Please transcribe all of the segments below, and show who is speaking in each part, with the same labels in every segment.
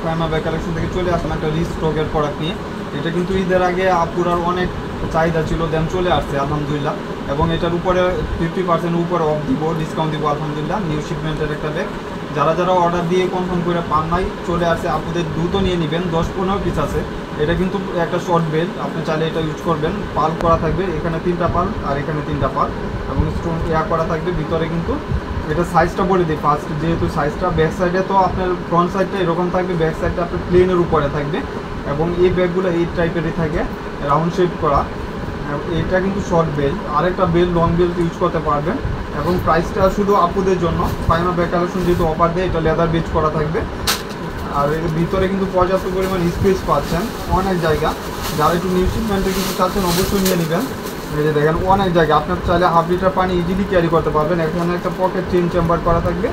Speaker 1: Faima bag collection থেকে চলে আসলাম একটা রিস্টকের প্রোডাক্ট নিয়ে। এটা কিন্তু ঈদের আগে আপুরার অনেক চাহিদা ছিল, দেন চলে আসছে আলহামদুলিল্লাহ। এবং এটার উপরে 50% উপরে অফ দিব, ডিসকাউন্ট দিব আলহামদুলিল্লাহ। নিউ শিপমেন্টের একটা ব্যাগ, যারা যারা অর্ডার দিয়ে কনফার্ম করে পান নাই চলে আসছে, আপুদের দ্রুত নিয়ে নেবেন। 10-15 পিস আছে। এটা কিন্তু একটা শর্ট বেল্ট, আপনি চাইলে এটা ইউজ করবেন। পাল করা থাকবে, এখানে 3টা পাল আর এখানে 3টা পাল, এবং স্টোন করা থাকবে ভিতরে। কিন্তু এটা সাইজটা বলে দিই ফার্স্ট, যেহেতু সাইজটা ব্যাক সাইডে তো আপনার ফ্রন্ট সাইডটা এরকম থাকবে, ব্যাক সাইডটা আপনার প্লেনের উপরে থাকবে। এবং এই ব্যাগগুলো এই টাইপেরই থাকে, রাউন্ড শেপ করা। এটা কিন্তু শর্ট বেল্ট, আরেকটা বেল্ট লং বেল্ট ইউজ করতে পারবেন। এবং প্রাইসটা শুধু আপুদের জন্য। ফাইমা ব্যাগ কালেকশন যেহেতু অফার দেয়, এটা লেদার বেজ করা থাকবে। আর এর ভিতরে কিন্তু পর্যাপ্ত পরিমাণ স্পেস পাচ্ছেন, অনেক জায়গা। যারা একটু নিউ শিপমেন্টে কিছু চাচ্ছেন অবশ্যই নিয়ে নেবেন। এই যে দেখেন অনেক জায়গা, আপনার চাইলে হাফ লিটার পানি ইজিলি ক্যারি করতে পারবেন। এখানে একটা পকেট চেন চেম্বার করা থাকবে।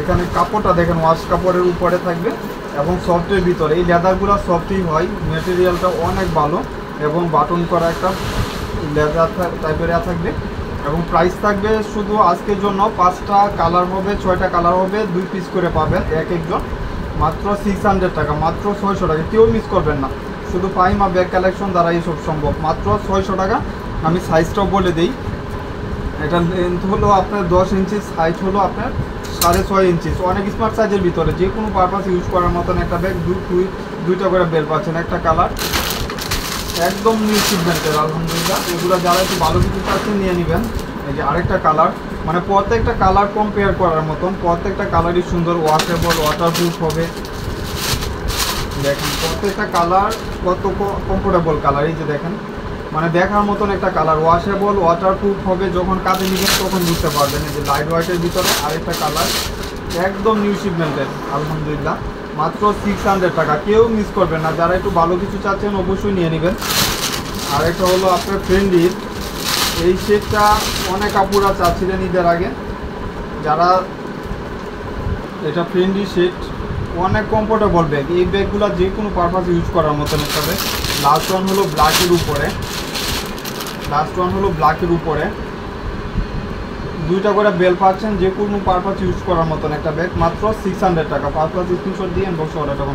Speaker 1: এখানে কাপড়টা দেখেন ওয়াশ কাপড়ের উপরে থাকবে এবং সফটের ভিতরে। এই লেদারগুলো সফটই হয়, মেটেরিয়ালটা অনেক ভালো এবং বাটন করা একটা লেদার টাইপের থাকবে। এবং প্রাইস থাকবে শুধু আজকের জন্য 5টা কালার হবে, 6টা কালার হবে, 2 পিস করে পাবেন এক একজন। মাত্র 600 টাকা, মাত্র 600 টাকা, কেউ মিস করবেন না। শুধু ফাইমা ব্যাগ কালেকশন দ্বারা এইসব সম্ভব, মাত্র 600 টাকা। আমি সাইজটাও বলে দিই, এটা লেন্থ হলো আপনার 10 ইঞ্চি, হাইট হলো আপনার 6.5 ইঞ্চি। অনেক স্মার্ট সাইজের ভিতরে যে কোনো পারপাস ইউজ করার মতন একটা ব্যাগ। দুইটা করে বেল পাচ্ছেন, একটা কালার একদম নিউ শিপমেন্টের আলহামদুলিল্লাহ। এগুলো যারা একটু ভালো কিছু চাচ্ছেন নিয়ে নেবেন। এই যে আরেকটা কালার, মানে প্রত্যেকটা কালার কম্পেয়ার করার মতন, প্রত্যেকটা কালারই সুন্দর, ওয়াশেবল, ওয়াটারপ্রুফ হবে। দেখেন প্রত্যেকটা কালার কত কমফোর্টেবল কালার, এই যে দেখেন, মানে দেখার মতন একটা কালার। ওয়াশেবল, ওয়াটারপ্রুফ হবে, যখন কাজে নেবেন তখন বুঝতে পারবেন। এই যে লাইট হোয়াইটের ভিতরে আরেকটা কালার, একদম নিউ শিপমেন্টের আলহামদুলিল্লাহ। মাত্র 600 টাকা, কেউ মিস করবেন না। যারা একটু ভালো কিছু চাচ্ছেন অবশ্যই নিয়ে নেবেন। আর একটা হলো আপনার ফ্রেন্ডির, এই সেটটা অনেক আপুরা চাচ্ছিলেন ঈদের আগে। যারা এটা ফ্রেন্ডি সেট, অনেক কমফোর্টেবল ব্যাগ। এই ব্যাগগুলো যে কোনো পারপাস ইউজ করার মতন একটা ব্যাগ। লাস্ট ওয়ান হলো ব্ল্যাকের উপরে 2টা করে বেল পাচ্ছেন, যে কোনো পারপাস ইউজ করার মতন একটা ব্যাগ। মাত্র 600 টাকা। পারপাস স্ক্রিনশট দিয়ে ইনবক্সে অর্ডারটা